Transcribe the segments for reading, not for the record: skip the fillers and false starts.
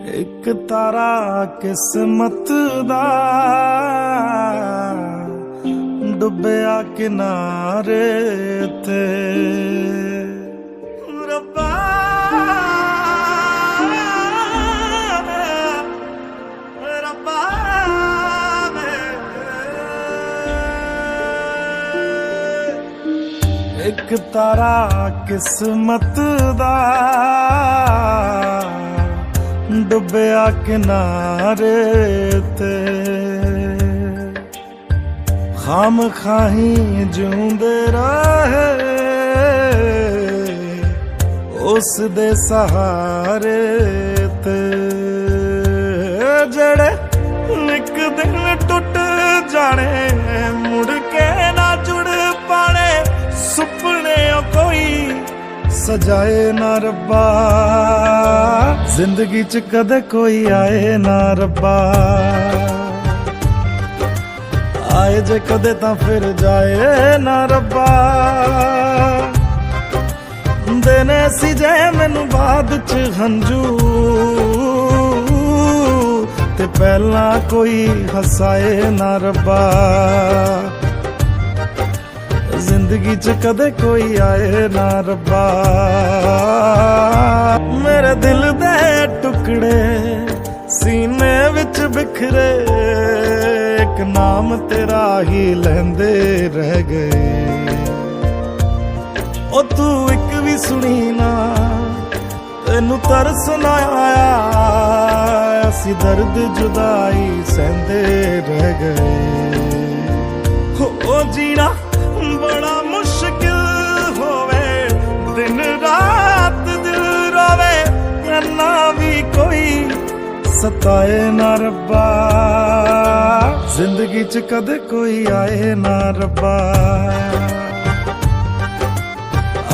एक तारा किस्मत दा डुबिया किनारे ते रब्बा रब्बा एक तारा किस्मत दा डुबिया किनारे ते खाम खाही जिउंदे रहे उस दे सहारे ते जड़े एक दिन टुट जाने मुड़ के ना जुड़ पाने सुपने कोई सजाए ना रब्बा जिंदगी च कदे कोई आए ना रब्बा आए जे कदे तां फिर जाए ना रब्बा देने सी जे मैनू बाद च हंजू ते पहला कोई हसाए ना रब्बा जिंदगी च कदे कोई आए ना रब्बा मेरे दिल दे टुकड़े सीने विच बिखरे एक नाम तेरा ही लैंदे रह गए ओ तू एक भी सुनी ना तेनू तरस ना आया असी दर्द जुदाई सहंदे रह गए ओ जीना बड़ा मुश्किल होवे दिन रात दिल रोवे ना भी कोई सताए ना रब्बा जिंदगी च कदे कोई आए ना रब्बा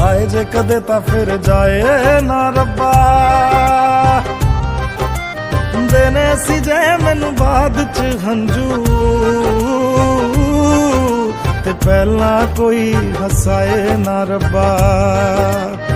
आए जे कदे ता फिर जाए ना रब्बा देने सी जे मैनू बाद च हंजू ते पहला कोई हसाए ना रब्बा।